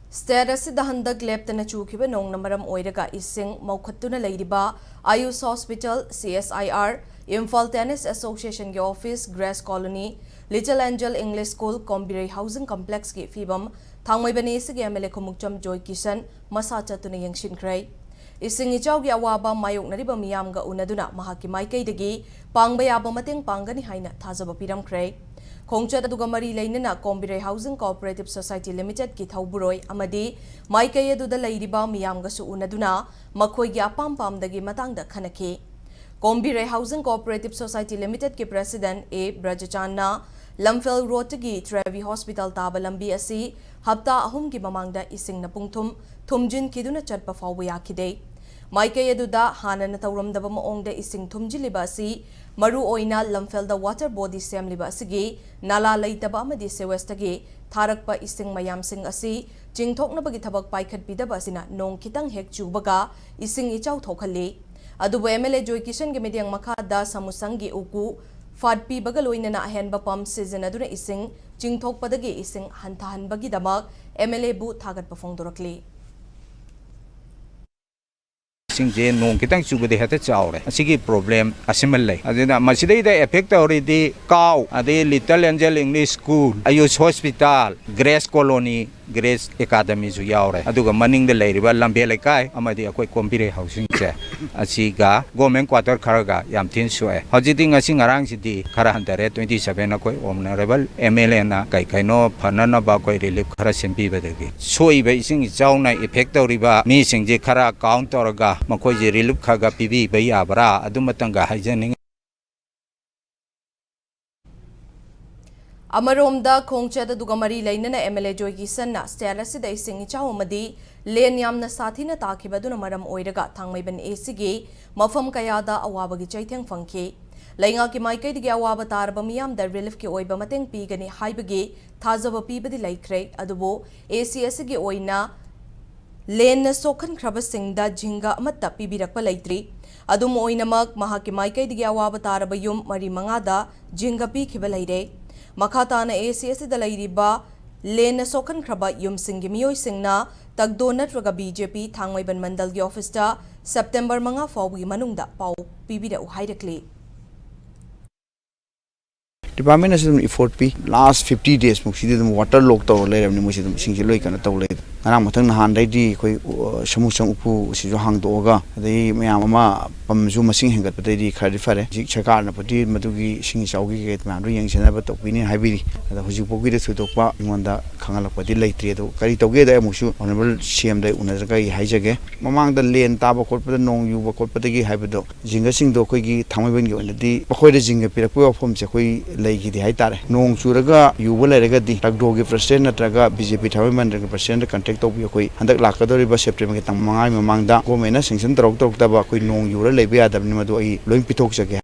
State asida handak leptana chukiba nong namaram oiraga ising maukhutuna leiriba Ayus Hospital CSIR Imphal Tennis Association ge office Grace Colony Little Angel English School Kombirei Housing Complex ge fibam Thangmeiband ge MLA Khomukcham Joy Kishan masa chatuna yengshinkrai ising ichau ge awaba mayoknariba miyamga unaduna mahaki maikaidagi pangba yaba mateng pangani haina thajaba piramkhrai Khongchat aduga mari leinana Kombirei Housing Cooperative Society Limited ki thauburoi amadi maikai aduda leiriba miyamga su unaduna makhoi gi apam pamdagi matangda khanaki Kombirei Housing Cooperative Society Limited ki President A Brajachanna Lamphel Road gi Trevi Hospital taba lambi asi hapta ahum gi mamangda ising na pungthum thumjin kiduna chatpa fawba yakide Maikai aduda hanana tawramdaba maongda ising thumjiliba asi maru oina lamfelda water body semliba asigi nala leitaba amadi sewestagi tharakpa ising mayam sing asi jingthoknabagi thabak paikhat bidaba asina nong kitang hek chubaga ising ichau thokhali adubu MLA Joy Kishan ge mediang makhada samusangi uku fadpi bagaloinana ahenba pam season aduna ising jingthokpadagi ising hantahanbagi damak MLA bu thagat pafongdorakli Singje nong kitang chubade hata chawre asigi problem asimal lay adina masidai da effect already cow ade Little Angel English School Ayus Hospital Grace Colony Grace Academy ju yawre aduga maning de leiriba lambe lekai amadi akoi Kombirei housing che asiga government quarter kharaga yam thin soe hojiding asi ngarang sidi khara handare 27 akoi honorable MLA na kai kaino phanana ba koi relief khara sempi badagi soiba ising jauna effect riba mi singje khara count torga makhoi je relief khaga pibi bai abra adumatanga haijaning Amaromda Khongchat aduga mari leinana MLA Joy Kishan na state asida ising ichau amadi len yamna sathina takhibaduna maram oiraga Thangmeiband asigi mafam kayada awabagi chaitheng phangki Lainga ki maikai digi awaba tarba miyam da relief ki oiba mateng pigani haibagi thajaba pibadi laikrai adubo ACS gi oina len na sokhan khraba singda jinga amatta pibirakpa laitri adum oinamak mahaki maikai digi awaba tarba yum mari mangada jinga pi khiba laire Makhatana ACS da lairiba len na sokhan khraba yum singi miyoi singna tagdo natraga BJP Thangmeiband mandal gi office ta September manga fawgi manungda pau pibida uhairakli Department has effort pi last 50 days muksi dum water lock to le ram ni musi dum singji loi kana to le ngara mathang han dai di khoi samusang upu si jo hang do ga dei mayam ama pam ju masing hengat pa dei khari fare ji chakar na pati madugi sing chaugi ge ma ru yang sena ba to pi ni haibiri da huji pogi de su to pa ngonda khangalak pa di leitri do kari to ge da musu honorable CM dai una ga hi haijage mamang da len ta ba khot pa nong yu ba khot pa gi haiba do jinga sing do khoi gi Thangmeiband gi ona di khoi de jinga pirak pu form che khoi leigi di haitare nong churaga yuba lerega di tagdo gi president natraga BJP Thangmeiband gi president contact to bi khoi handak lakadori ba September gi tang mangai mamangda government na sanction torok da ba khoi nong yura lebi adab ni madu ai loin pithok chage